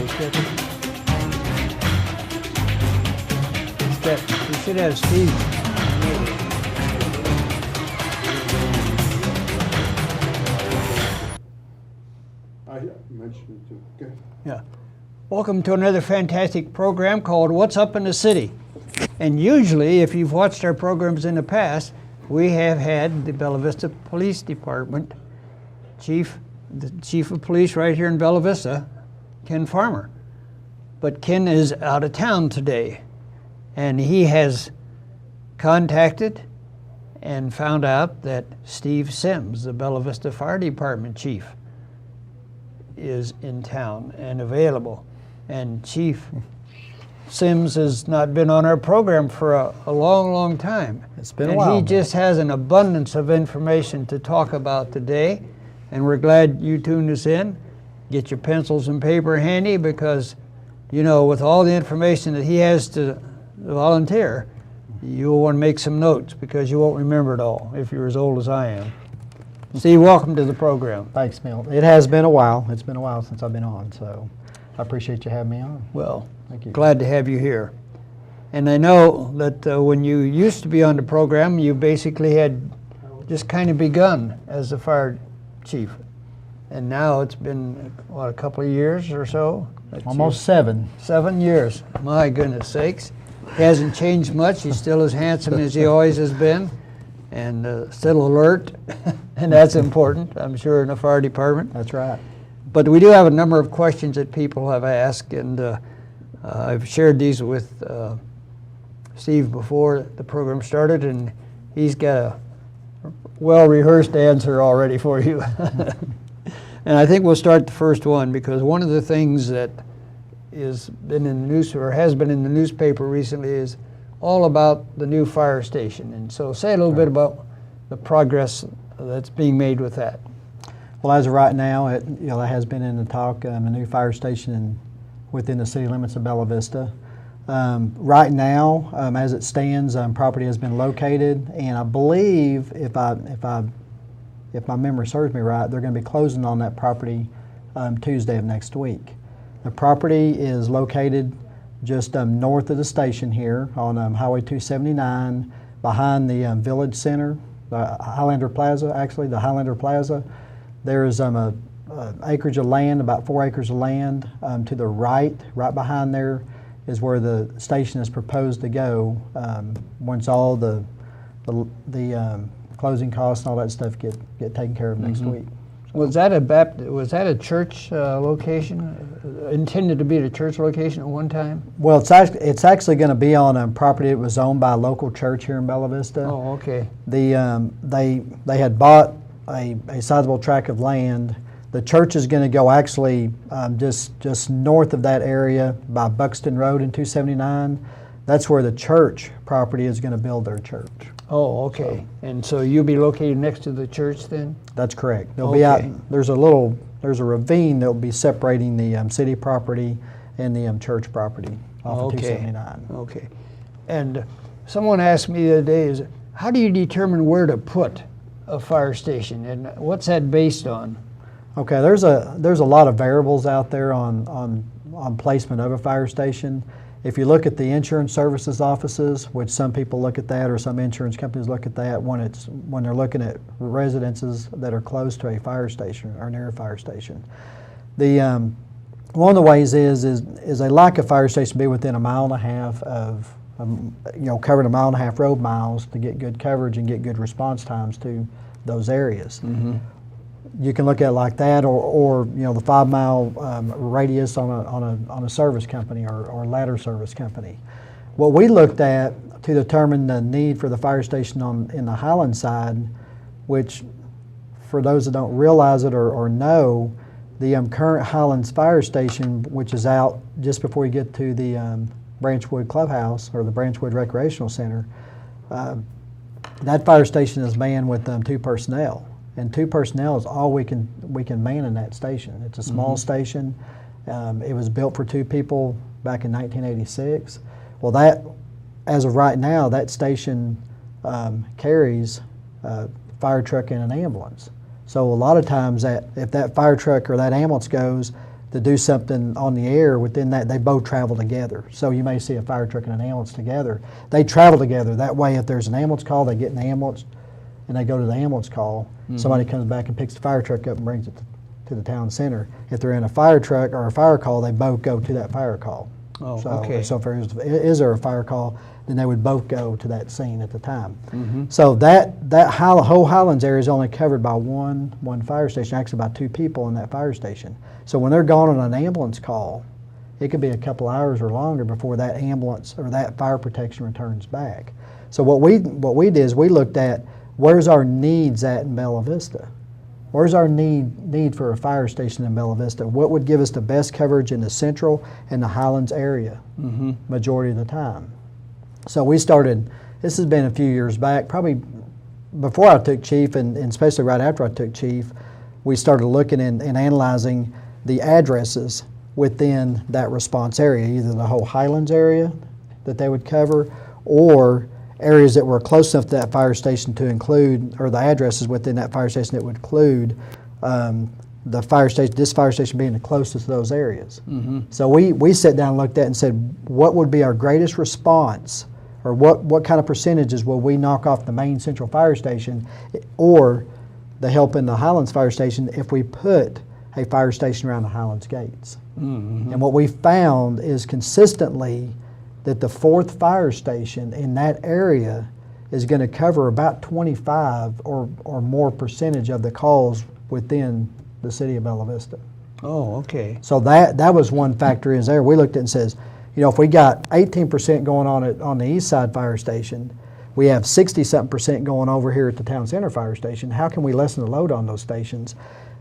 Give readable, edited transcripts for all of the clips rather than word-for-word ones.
We should have Steve. I mentioned it too. Okay. Yeah. Welcome to another fantastic program called What's Up in the City. And usually, if you've watched our programs in the past, we have had the Bella Vista Police Department the chief of police right here in Bella Vista, Ken Farmer. But Ken is out of town today, and he has contacted and found out that Steve Sims, the Bella Vista Fire Department chief, is in town and available. And Chief Sims has not been on our program for a long, long time. It's been a while. And he just has an abundance of information to talk about today, and we're glad you tuned us in. Get your pencils and paper handy because, you know, with all the information that he has to volunteer, you'll want to make some notes because you won't remember it all if you're as old as I am. Steve, welcome to the program. Thanks, Milt. It has been a while. It's been a while since I've been on, so I appreciate you having me on. Well, Thank you. glad to have you here. And I know that when you used to be on the program, you basically had just kind of begun as the fire chief. And now it's been, what, a couple of years or so? Almost 7. 7 years. My goodness sakes. He hasn't changed much. He's still as handsome as he always has been, and still alert. And that's important, I'm sure, in the fire department. That's right. But we do have a number of questions that people have asked, and I've shared these with Steve before the program started, and he's got a well-rehearsed answer already for you. And I think we'll start the first one, because one of the things that has been in the news, or has been in the newspaper recently, is all about the new fire station. And so say a little bit about the progress that's being made with that. Well, as of right now, it has been in the talk, a new fire station within the city limits of Bella Vista. Right now, as it stands, property has been located, and I believe, if my memory serves me right, they're going to be closing on that property Tuesday of next week. The property is located just north of the station here on Highway 279, behind the Village Center, the Highlander Plaza. There is a acreage of land, about 4 acres of land. To the right behind there, is where the station is proposed to go once all the closing costs and all that stuff get taken care of next week. Was that a church location, intended to be a church location at one time? Well, it's actually going to be on a property that was owned by a local church here in Bella Vista. Oh, okay. They had bought a sizable tract of land. The church is going to go actually just north of that area by Buxton Road in 279. That's where the church property is going to build their church. Oh, okay. And so you'll be located next to the church then? That's correct. They'll be out. There's a ravine that will be separating the city property and the church property off of 279. Okay. And someone asked me the other day, is how do you determine where to put a fire station, and what's that based on? Okay, there's a lot of variables out there on placement of a fire station. If you look at the insurance services offices, which some people look at that, or some insurance companies look at that when they're looking at residences that are close to a fire station or near a fire station. One of the ways is they like a fire station to be within 1.5 miles of covering 1.5 miles road miles to get good coverage and get good response times to those areas. Mm-hmm. You can look at it like that, or the 5 mile radius on a service company or ladder service company. What we looked at to determine the need for the fire station in the Highland side, which for those that don't realize it or know, the current Highlands fire station, which is out just before you get to the Branchwood Clubhouse or the Branchwood Recreational Center, that fire station is manned with 2 personnel. And 2 personnel is all we can man in that station. It's a small station. It was built for 2 people back in 1986. Well, that, as of right now, that station carries a fire truck and an ambulance. So a lot of times if that fire truck or that ambulance goes, to do something on the air within that, they both travel together. So you may see a fire truck and an ambulance together. They travel together. That way, if there's an ambulance call, they get in the ambulance and they go to the ambulance call. Somebody comes back and picks the fire truck up and brings it to the town center. If they're in a fire truck or a fire call, they both go to that fire call. Oh, So, okay. so if there a fire call, then they would both go to that scene at the time. So that whole Highlands area is only covered by one fire station, actually by 2 people in that fire station. So when they're gone on an ambulance call, it could be a couple hours or longer before that ambulance or that fire protection returns back. So what we did is we looked at where's our needs at in Bella Vista. Where's our need for a fire station in Bella Vista? What would give us the best coverage in the Central and the Highlands area majority of the time? So we started, this has been a few years back, probably before I took chief and especially right after I took chief, we started looking and analyzing the addresses within that response area, either the whole Highlands area that they would cover or areas that were close enough to that fire station to include, or the addresses within that fire station that would include the fire station, this fire station being the closest to those areas. So we sat down and looked at it and said, what would be our greatest response, or what kind of percentages will we knock off the main central fire station or the help in the Highlands fire station if we put a fire station around the Highlands gates? And what we found is consistently that the 4th fire station in that area is going to cover about 25 or more percentage of the calls within the city of Bella Vista. Oh, okay. So that was one factor is there. We looked at it and says, you know, if we got 18% going on the east side fire station, we have 60-something% going over here at the town center fire station. How can we lessen the load on those stations?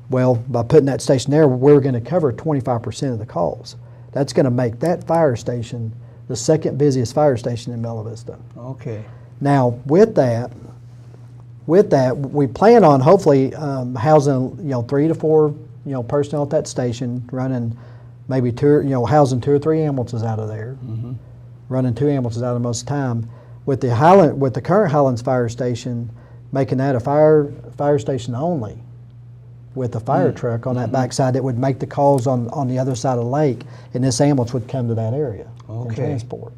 Well, by putting that station there, we're going to cover 25% of the calls. That's going to make that fire station the second busiest fire station in Bella Vista. Okay. Now, with that, we plan on hopefully housing 3 to 4 personnel at that station, running maybe housing 2 or 3 ambulances out of there, running 2 ambulances out of most of the time. With the current Highlands fire station, making that a fire station only, with a fire truck on that backside that would make the calls on the other side of the lake, and this ambulance would come to that area and transport.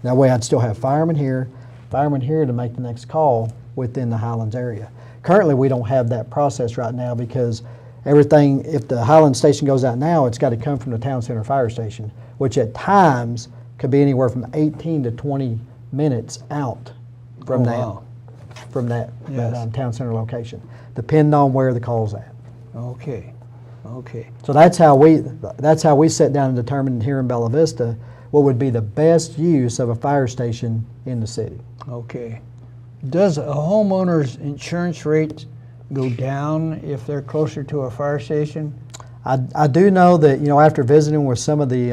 That way I'd still have firemen here to make the next call within the Highlands area. Currently we don't have that process right now because everything, if the Highlands station goes out now, it's got to come from the town center fire station, which at times could be anywhere from 18 to 20 minutes out from that town center location, depending on where the call's at. Okay. Okay. So that's how we sat down and determined here in Bella Vista what would be the best use of a fire station in the city. Okay. Does a homeowner's insurance rate go down if they're closer to a fire station? I do know that, after visiting with some of the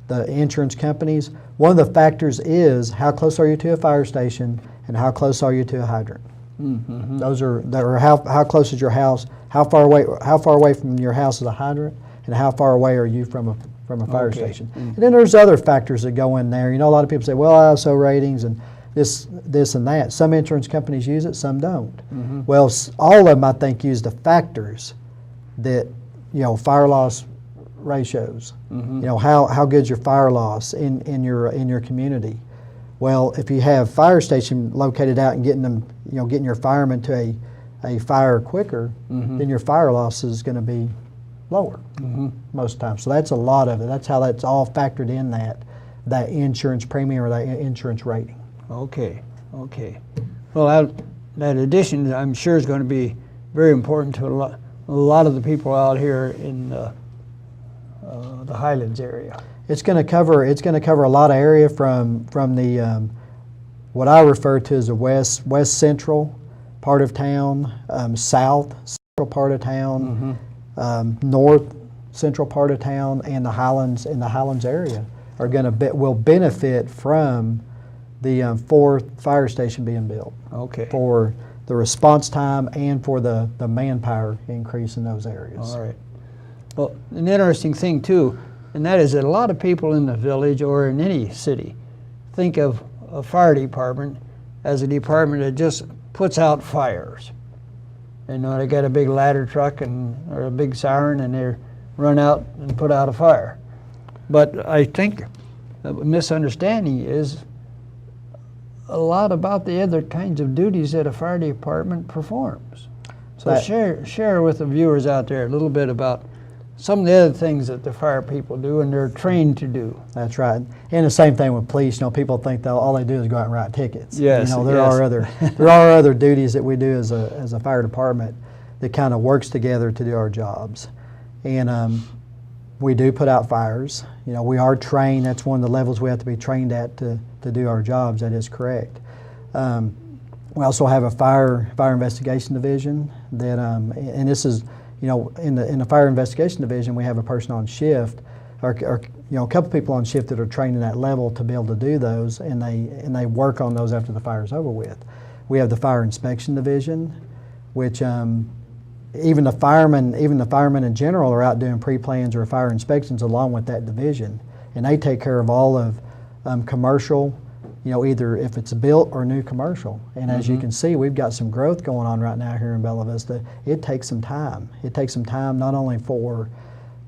the insurance companies, one of the factors is how close are you to a fire station and how close are you to a hydrant. Those are how close is your house, how far away from your house is a hydrant, and how far away are you from a fire station. And then there's other factors that go in there. A lot of people say, well, ISO ratings and this and that. Some insurance companies use it, some don't. Well, all of them I think use the factors that fire loss ratios. How good's your fire loss in your community. Well, if you have fire station located out and getting your firemen to a fire quicker, then your fire loss is going to be lower most times. So that's a lot of it. That's how that's all factored in that insurance premium or that insurance rating. Okay. Okay. Well, that addition, I'm sure, is going to be very important to a lot of the people out here in the Highlands area. It's going to cover a lot of area from the what I refer to as the west central part of town, south central part of town, north central part of town, and the Highlands area will benefit from the 4th fire station being built. Okay. For the response time and for the manpower increase in those areas. All right. Well, an interesting thing too, and that is that a lot of people in the village or in any city think of a fire department as a department that just puts out fires. They got a big ladder truck or a big siren, and run out and put out a fire. But I think a misunderstanding is a lot about the other kinds of duties that a fire department performs. So share with the viewers out there a little bit about some of the other things that the fire people do and they're trained to do. That's right. And the same thing with police. You know, people think that all they do is go out and write tickets. Yes, You know, yes. there are other duties that we do as a fire department that kind of works together to do our jobs. And we do put out fires. You know, we are trained. That's one of the levels we have to be trained at to do our jobs. That is correct. We also have a fire investigation division that, and this is, you know, in the fire investigation division, we have a person on shift, or you know, a couple people on shift that are trained in that level to be able to do those, and they work on those after the fire's over with. We have the fire inspection division, which even the firemen in general are out doing pre-plans or fire inspections along with that division, and they take care of all of commercial, you know, either if it's built or new commercial. And as you can see, we've got some growth going on right now here in Bella Vista. It takes some time. It takes some time not only for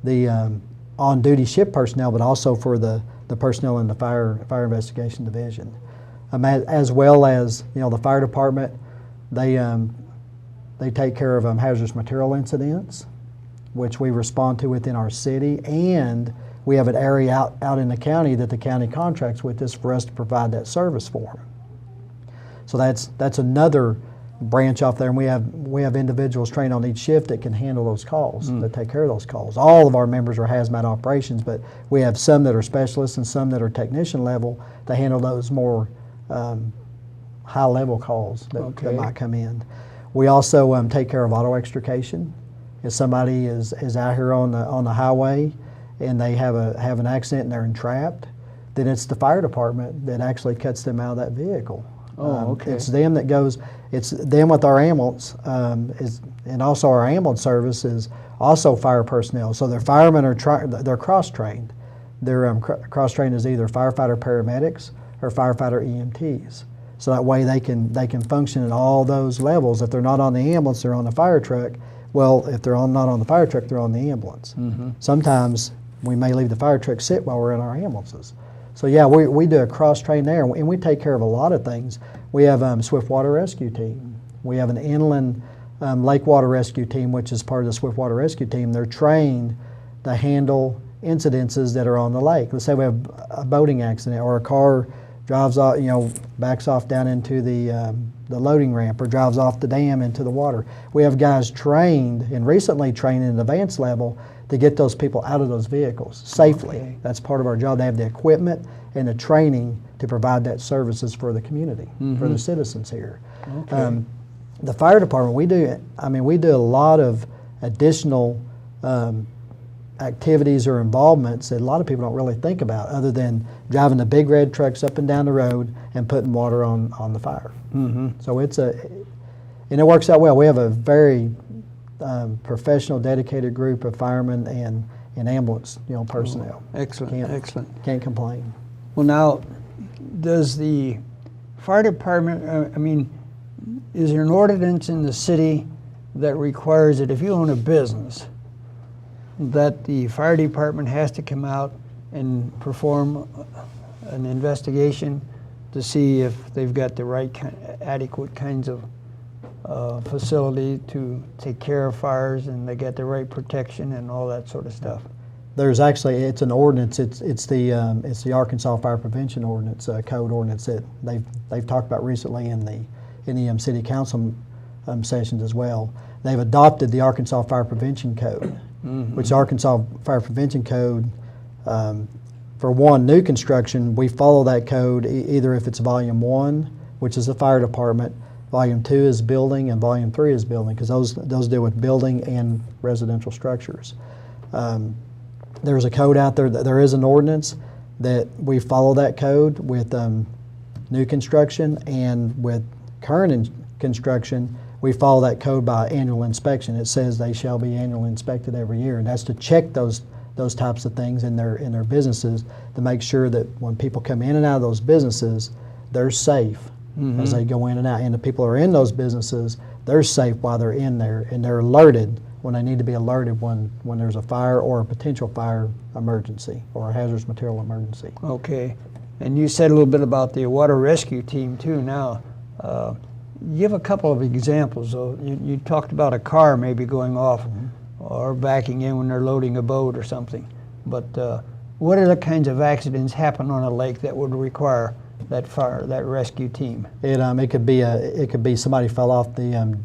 the on-duty shift personnel, but also for the personnel in the fire investigation division. As well as, you know, the fire department, they take care of hazardous material incidents, which we respond to within our city, and we have an area out in the county that the county contracts with us for us to provide that service for them. So that's another branch off there, and we have individuals trained on each shift that can handle those calls, that take care of those calls. All of our members are hazmat operations, but we have some that are specialists and some that are technician level to handle those more high-level calls that might come in. We also take care of auto extrication. If somebody is out here on the highway and they have an accident and they're entrapped, then it's the fire department that actually cuts them out of that vehicle. It's them that goes. It's them with our ambulance, and also our ambulance service is also fire personnel. So their firemen they're cross-trained. They're cross-trained as either firefighter paramedics or firefighter EMTs. So that way they can function at all those levels. If they're not on the ambulance, they're on the fire truck. Well, if they're not on the fire truck, they're on the ambulance. Sometimes we may leave the fire truck sit while we're in our ambulances. So yeah, we do a cross-train there, and we take care of a lot of things. We have Swift Water Rescue Team. We have an inland lake water rescue team, which is part of the Swift Water Rescue Team. They're trained to handle incidences that are on the lake. Let's say we have a boating accident or a car drives off, you know, backs off down into the loading ramp or drives off the dam into the water. We have guys trained and recently trained at an advanced level to get those people out of those vehicles safely. Okay. That's part of our job. They have the equipment and the training to provide that services for the community, for the citizens here. The fire department, we do a lot of additional activities or involvements that a lot of people don't really think about, other than driving the big red trucks up and down the road and putting water on the fire. So and it works out well. We have a very professional, dedicated group of firemen and ambulance, you know, personnel. Excellent, excellent. Can't complain. Well, now, does the fire department, is there an ordinance in the city that requires that if you own a business, that the fire department has to come out and perform an investigation to see if they've got the right adequate kinds of facility to take care of fires and they get the right protection and all that sort of stuff? There's actually, it's an ordinance. It's the Arkansas Fire Prevention Ordinance, code ordinance that they've talked about recently in the city council sessions as well. They've adopted the Arkansas Fire Prevention Code, which Arkansas Fire Prevention Code, for one, new construction, we follow that code either if it's Volume 1, which is the fire department, Volume 2 is building, and Volume 3 is building, because those deal with building and residential structures. There's a code out there, there is an ordinance that we follow that code with new construction, and with current construction, we follow that code by annual inspection. It says they shall be annually inspected every year, and that's to check those types of things in their businesses to make sure that when people come in and out of those businesses, they're safe as they go in and out. And the people who are in those businesses, they're safe while they're in there, and they're alerted when they need to be alerted when there's a fire or a potential fire emergency or a hazardous material emergency. Okay. And you said a little bit about the water rescue team too now. Give a couple of examples. So you talked about a car maybe going off or backing in when they're loading a boat or something. But what other kinds of accidents happen on a lake that would require that rescue team? It could be somebody fell off the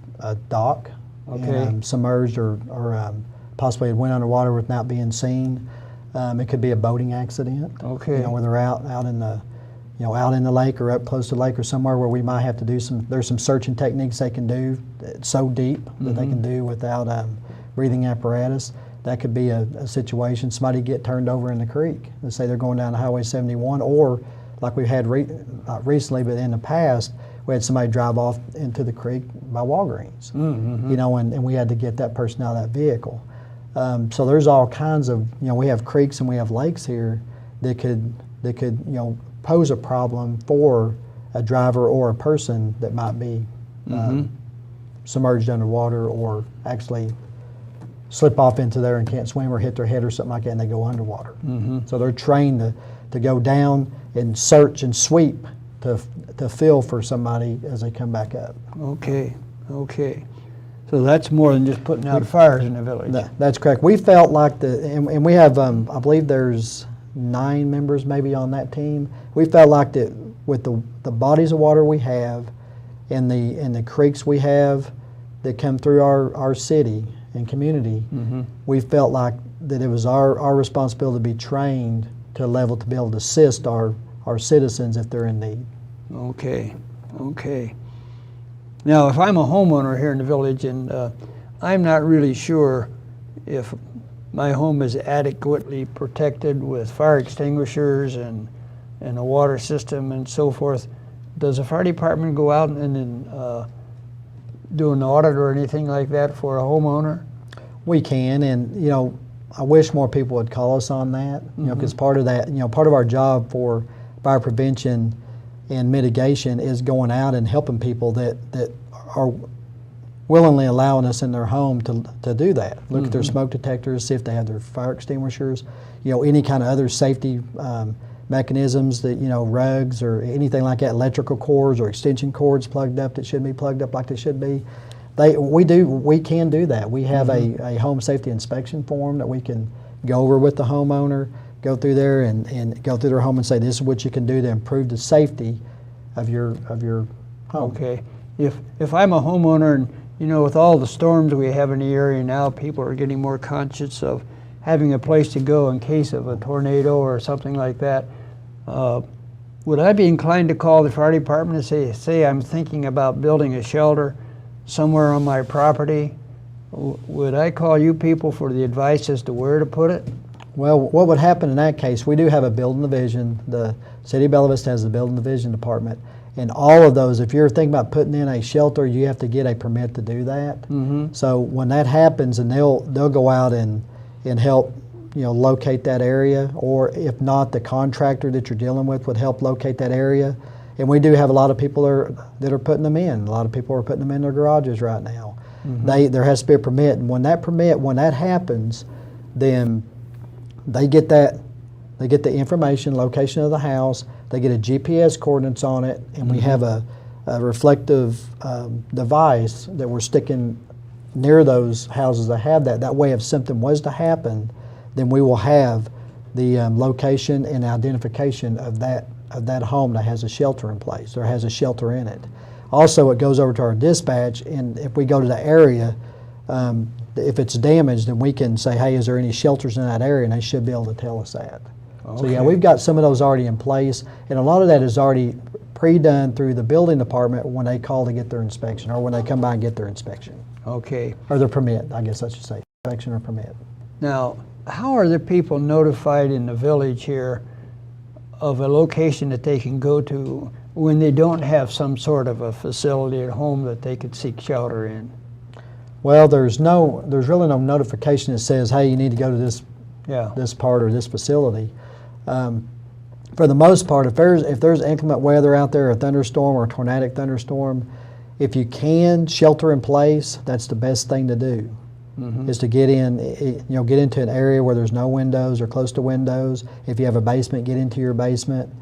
dock, Okay. and, submerged or possibly went underwater without being seen. It could be a boating accident. Okay. Where they're out in the lake or up close to the lake or somewhere where we might have to do there's some searching techniques they can do so deep that they can do without breathing apparatus. That could be a situation. Somebody get turned over in the creek. Let's say they're going down to Highway 71, or like we've had not recently, but in the past, we had somebody drive off into the creek by Walgreens. And we had to get that person out of that vehicle. So there's all kinds of, we have creeks and we have lakes here that could pose a problem for a driver or a person that might be submerged underwater or actually slip off into there and can't swim or hit their head or something like that and they go underwater. So they're trained to go down and search and sweep to feel for somebody as they come back up. Okay. So that's more than just putting out fires in the village. That's correct. We felt like and we have, I believe there's 9 members maybe on that team. We felt like that with the bodies of water we have and the creeks we have that come through our city and community, we felt like that it was our responsibility to be trained to a level to be able to assist our citizens if they're in need. Okay. Now, if I'm a homeowner here in the village and I'm not really sure if my home is adequately protected with fire extinguishers and a water system and so forth, does the fire department go out and then do an audit or anything like that for a homeowner? We can, and I wish more people would call us on that, because part of that, part of our job for fire prevention and mitigation is going out and helping people that are willingly allowing us in their home to do that. Look at their smoke detectors, see if they have their fire extinguishers, any kind of other safety mechanisms that, rugs or anything like that, electrical cords or extension cords plugged up that shouldn't be plugged up like they should be. We can do that. We have a home safety inspection form that we can go over with the homeowner, go through there and go through their home and say, this is what you can do to improve the safety of your home. Okay. If I'm a homeowner and, with all the storms we have in the area now, people are getting more conscious of having a place to go in case of a tornado or something like that, would I be inclined to call the fire department and say I'm thinking about building a shelter somewhere on my property? Would I call you people for the advice as to where to put it? Well, what would happen in that case, we do have a building division. The City of Bella Vista has a building division department. And all of those, if you're thinking about putting in a shelter, you have to get a permit to do that. So when that happens, and they'll go out and help locate that area, or if not, the contractor that you're dealing with would help locate that area. And we do have a lot of people that are putting them in. A lot of people are putting them in their garages right now. There has to be a permit, and when that happens, then they get the information, location of the house, they get a GPS coordinates on it, and we have a reflective device that we're sticking near those houses that have that. That way, if something was to happen, then we will have the location and identification of that home that has a shelter in place or has a shelter in it. Also, it goes over to our dispatch, and if we go to the area, if it's damaged, then we can say, hey, is there any shelters in that area? And they should be able to tell us that. Okay. So yeah, we've got some of those already in place, and a lot of that is already pre-done through the building department when they call to get their inspection or when they come by and get their inspection. Okay. Or their permit, I guess I should say, inspection or permit. Now, how are the people notified in the village here of a location that they can go to when they don't have some sort of a facility at home that they could seek shelter in? Well, there's really no notification that says, hey, you need to go to this part or this facility. For the most part, if there's inclement weather out there, a thunderstorm or a tornadic thunderstorm, if you can shelter in place, that's the best thing to do. is to get in, get into an area where there's no windows or close to windows. If you have a basement, get into your basement.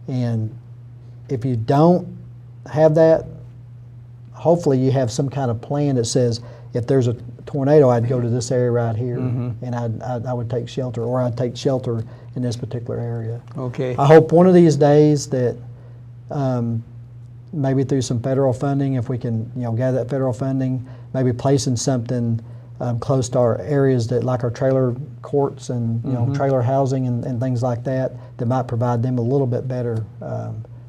And if you don't have that, hopefully you have some kind of plan that says, if there's a tornado, I'd go to this area right here, and I would take shelter, or I'd take shelter in this particular area. Okay. I hope one of these days that maybe through some federal funding, if we can, gather that federal funding, maybe placing something close to our areas that, like our trailer courts and trailer housing and things like that, that might provide them a little bit better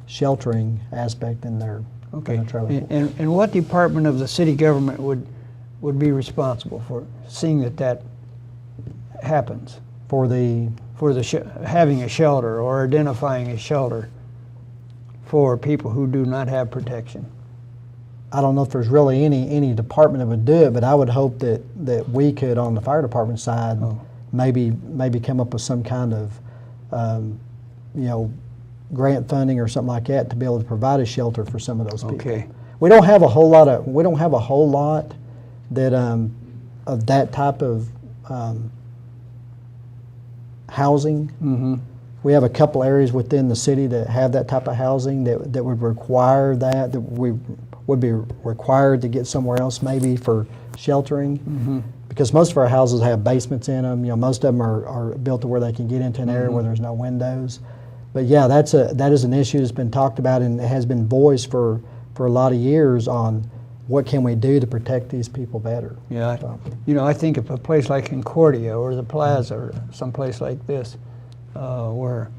sheltering aspect in their, in Okay. their trailer. And what department of the city government would be responsible for seeing that happens? For the, For the having a shelter or identifying a shelter for people who do not have protection? I don't know if there's really any department that would do it, but I would hope that we could, on the fire department side, maybe come up with some kind of, grant funding or something like that to be able to provide a shelter for some of those people. Okay. We don't have a whole lot that of that type of housing. Mm-hmm. We have a couple areas within the city that have that type of housing that would require that we would be required to get somewhere else maybe for sheltering. Mm-hmm. Because most of our houses have basements in them. Most of them are built to where they can get into an area where there's no windows. But yeah, that is an issue that's been talked about and it has been voiced for a lot of years on what can we do to protect these people better. Yeah, So, I think of a place like Concordia or the Plaza or someplace like this where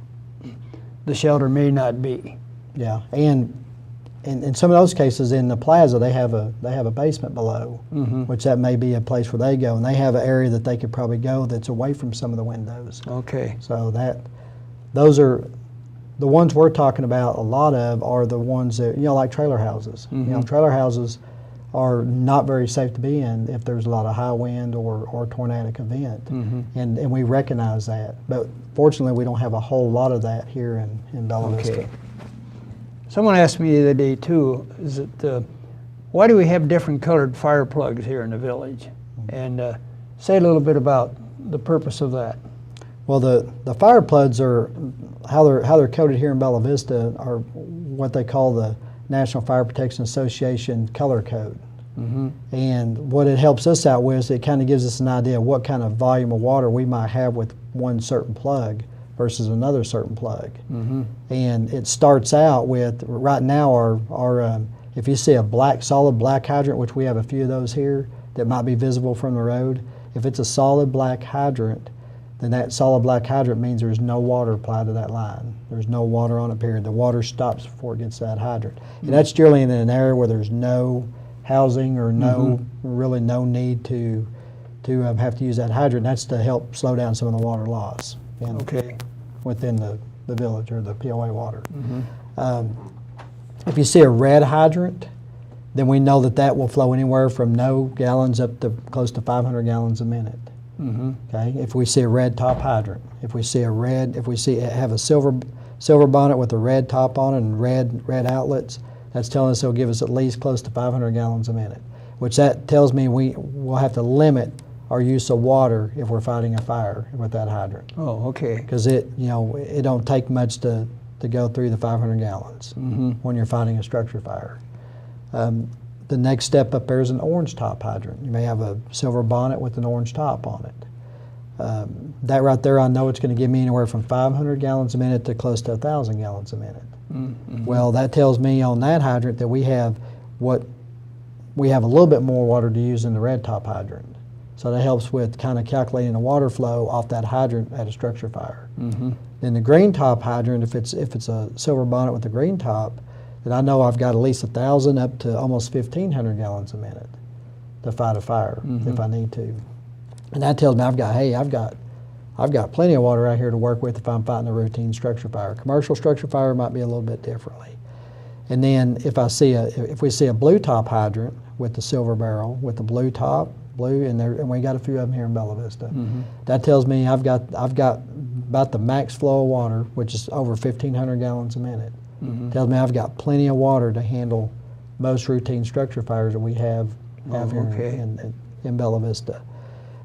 the shelter may not be. yeah, and in some of those cases in the Plaza they have a basement below, which that may be a place where they go, and they have an area that they could probably go that's away from some of the windows. Okay. So those are the ones we're talking about. A lot of are the ones that like trailer houses. Trailer houses are not very safe to be in if there's a lot of high wind or tornadic event, and we recognize that. But fortunately, we don't have a whole lot of that here in Bella Vista. Okay. Someone asked me the other day too, is that why do we have different colored fire plugs here in the village? And say a little bit about the purpose of that. Well, the fire plugs are how they're coded here in Bella Vista are what they call the National Fire Protection Association color code. And what it helps us out with is it kind of gives us an idea of what kind of volume of water we might have with one certain plug versus another certain plug. And it starts out with, right now, our if you see a solid black hydrant, which we have a few of those here that might be visible from the road, if it's a solid black hydrant, then that solid black hydrant means there's no water applied to that line. There's no water on it, period. The water stops before it gets to that hydrant. And that's generally in an area where there's no housing or really no need to have to use that hydrant. That's to help slow down some of the water loss within the village or the POA water. If you see a red hydrant, then we know that will flow anywhere from no gallons up to close to 500 gallons a minute. Okay. If we see a red top hydrant, if we have a silver bonnet with a red top on it and red outlets, that's telling us it'll give us at least close to 500 gallons a minute, which that tells me we will have to limit our use of water if we're fighting a fire with that hydrant. Oh, okay. Because it don't take much to go through the 500 gallons when you're fighting a structure fire. The next step up there is an orange top hydrant. You may have a silver bonnet with an orange top on it. That right there, I know it's going to give me anywhere from 500 gallons a minute to close to 1,000 gallons a minute. Well, that tells me on that hydrant that we have a little bit more water to use than the red top hydrant. So that helps with kind of calculating the water flow off that hydrant at a structure fire. Then the green top hydrant, if it's a silver bonnet with a green top, then I know I've got at least 1,000 up to almost 1,500 gallons a minute to fight a fire if I need to. And that tells me I've got plenty of water out here to work with if I'm fighting a routine structure fire. Commercial structure fire might be a little bit differently. And then if we see a blue top hydrant with the silver barrel with the blue top, and we got a few of them here in Bella Vista. That tells me I've got about the max flow of water, which is over 1,500 gallons a minute. Tells me I've got plenty of water to handle most routine structure fires that we have here in Bella Vista.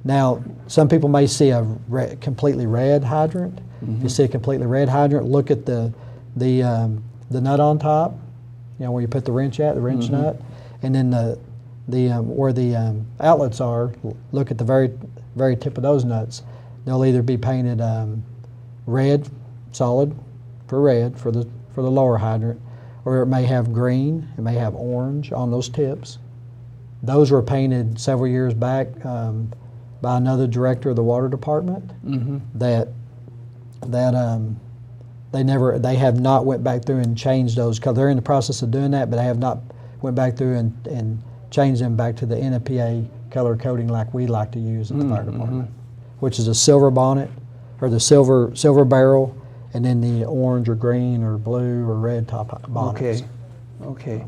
Now, some people may see a completely red hydrant. If you see a completely red hydrant, look at the nut on top, you know, where you put the wrench at, the wrench nut, and then where the outlets are, look at the very tip of those nuts. They'll either be painted red, solid for red for the lower hydrant, or it may have green, it may have orange on those tips. Those were painted several years back by another director of the water department. That they have not went back through and changed those colors. They're in the process of doing that, but they have not went back through and changed them back to the NFPA color coding like we like to use at the fire department, which is a silver bonnet or the silver barrel, and then the orange or green or blue or red top bonnets. Okay.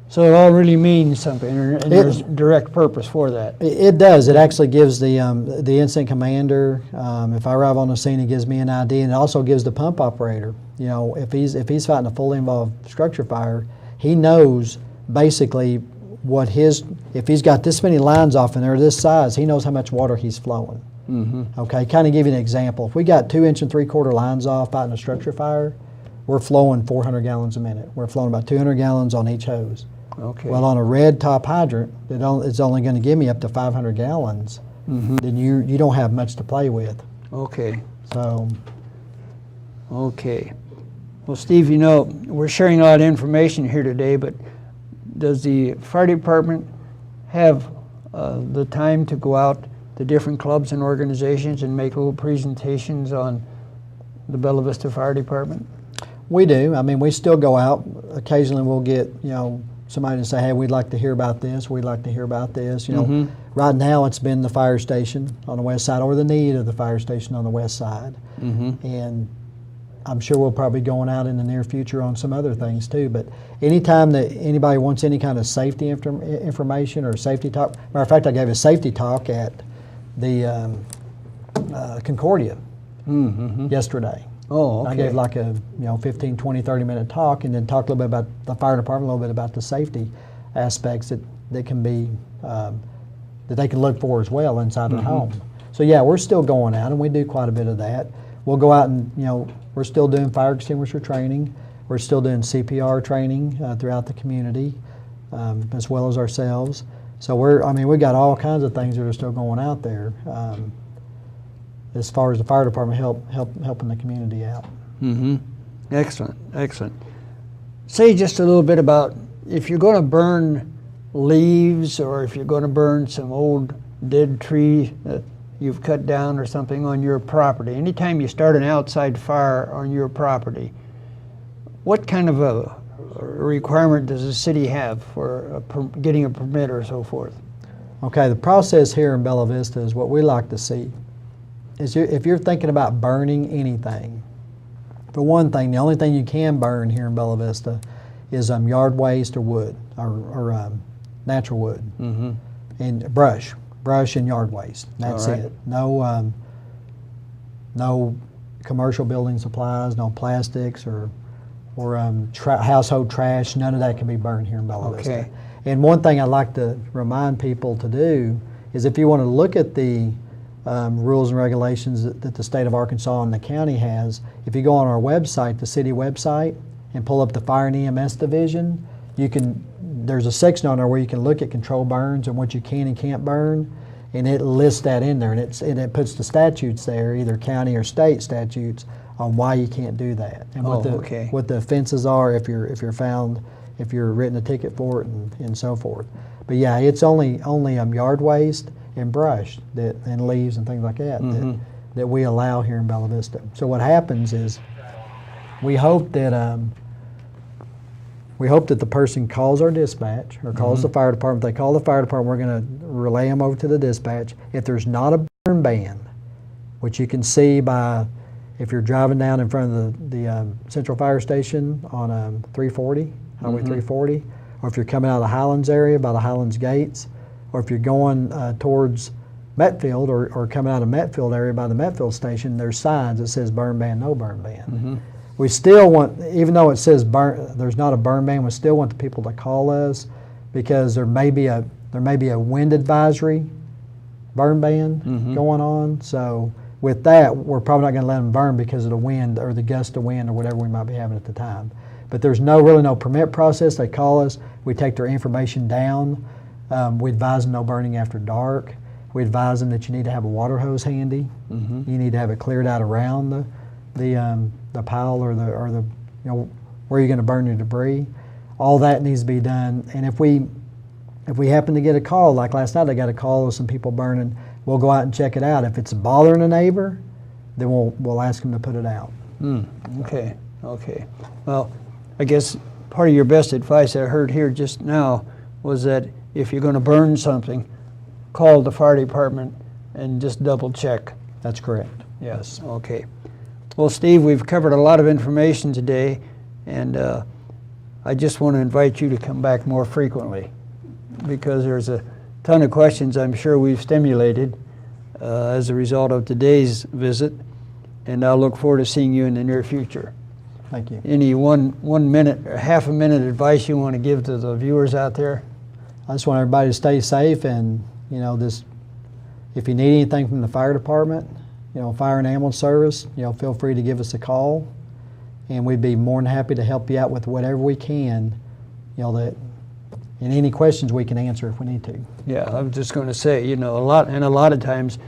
So it all really means something, and there's direct purpose for that. It does. It actually gives the incident commander, if I arrive on the scene, it gives me an ID, and it also gives the pump operator. You know, if he's fighting a fully involved structure fire, he knows basically if he's got this many lines off and they're this size, he knows how much water he's flowing. Okay, kind of give you an example. If we got 2 1 3/4 lines off fighting a structure fire, we're flowing 400 gallons a minute. We're flowing about 200 gallons on each hose. Okay. Well, on a red top hydrant, it's only going to give me up to 500 gallons. Then you don't have much to play with. Okay. So, Okay. Well, Steve, you know, we're sharing a lot of information here today, but does the fire department have the time to go out to different clubs and organizations and make little presentations on the Bella Vista Fire Department? we do. I mean, we still go out. Occasionally we'll get, you know, somebody to say, hey, we'd like to hear about this, we'd like to hear about this. You know, right now it's been the fire station on the west side or the need of the fire station on the west side. And I'm sure we'll probably be going out in the near future on some other things too. But anytime that anybody wants any kind of safety information or safety talk, matter of fact, I gave a safety talk at the Concordia yesterday. Oh, okay. I gave like a 15, 20, 30-minute talk, and then talked a little bit about the fire department, a little bit about the safety aspects that can be that they can look for as well inside their home. So yeah, we're still going out, and we do quite a bit of that. We'll go out and we're still doing fire extinguisher training. We're still doing CPR training throughout the community, as well as ourselves. So we got all kinds of things that are still going out there. As far as the fire department helping the community out. Excellent, excellent. Say just a little bit about if you're going to burn leaves, or if you're going to burn some old dead tree that you've cut down or something on your property. Anytime you start an outside fire on your property, what kind of a requirement does the city have for getting a permit or so forth? Okay, the process here in Bella Vista is what we like to see. If you're thinking about burning anything, for one thing, the only thing you can burn here in Bella Vista is yard waste or wood, or natural wood, and brush and yard waste. That's it. No commercial building supplies, no plastics or household trash. None of that can be burned here in Bella Vista. And one thing I like to remind people to do is, if you want to look at the rules and regulations that the state of Arkansas and the county has, if you go on our website, the city website, and pull up the Fire and EMS division, there's a section on there where you can look at control burns and what you can and can't burn, and it lists that in there, and it puts the statutes there, either county or state statutes, on why you can't do that, and what the offenses are if you're found, if you're written a ticket for it, and so forth. But yeah, it's only yard waste and brush and leaves and things like that that we allow here in Bella Vista. So what happens is, we hope that the person calls our dispatch or calls the fire department. They call the fire department. We're going to relay them over to the dispatch. If there's not a burn ban, which you can see by if you're driving down in front of the Central Fire Station on 340, Highway 340, or if you're coming out of the Highlands area by the Highlands gates, or if you're going towards Metfield or coming out of Metfield area by the Metfield station, there's signs that says burn ban, no burn ban. We still want, even though it says there's not a burn ban, we still want the people to call us, because there may be a wind advisory, burn ban going on. So with that, we're probably not going to let them burn because of the wind or the gust of wind or whatever we might be having at the time. But there's really no permit process. They call us. We take their information down. We advise them no burning after dark. We advise them that you need to have a water hose handy. You need to have it cleared out around the pile or the where you're going to burn your debris. All that needs to be done. And if we happen to get a call, like last night I got a call of some people burning, we'll go out and check it out. If it's bothering a neighbor, then we'll ask them to put it out. Okay. Well, I guess part of your best advice I heard here just now was that if you're going to burn something, call the fire department and just double check. That's correct. Yes. Okay. Well, Steve, we've covered a lot of information today, and I just want to invite you to come back more frequently because there's a ton of questions I'm sure we've stimulated as a result of today's visit, and I'll look forward to seeing you in the near future. Thank you. Any one minute or half a minute advice you want to give to the viewers out there? I just want everybody to stay safe, and if you need anything from the fire department, fire and ambulance service, feel free to give us a call, and we'd be more than happy to help you out with whatever we can, and any questions we can answer if we need to. Yeah, I was just going to say, a lot of times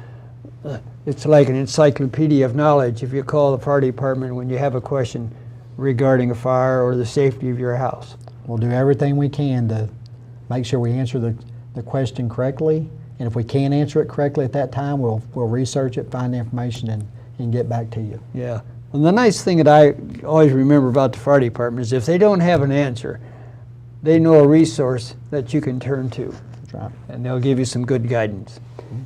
it's like an encyclopedia of knowledge if you call the fire department when you have a question regarding a fire or the safety of your house. We'll do everything we can to make sure we answer the question correctly, and if we can't answer it correctly at that time, we'll research it, find the information, and get back to you. Yeah. And the nice thing that I always remember about the fire department is if they don't have an answer, they know a resource that you can turn to. That's right. And they'll give you some good guidance.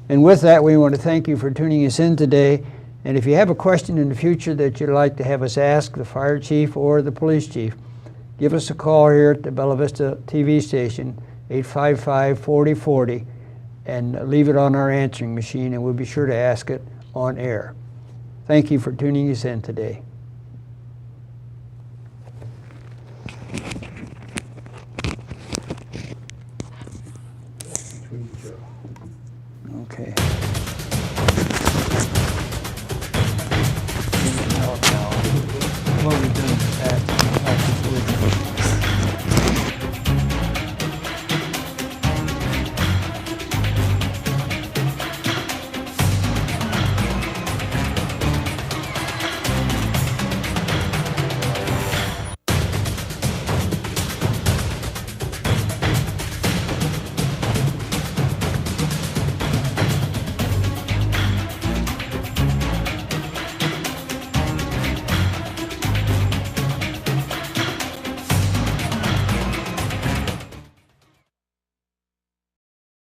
And with that, we want to thank you for tuning us in today. And if you have a question in the future that you'd like to have us ask the fire chief or the police chief, give us a call here at the Bella Vista TV station, 855-4040, and leave it on our answering machine, and we'll be sure to ask it on air. Thank you for tuning us in today. Okay.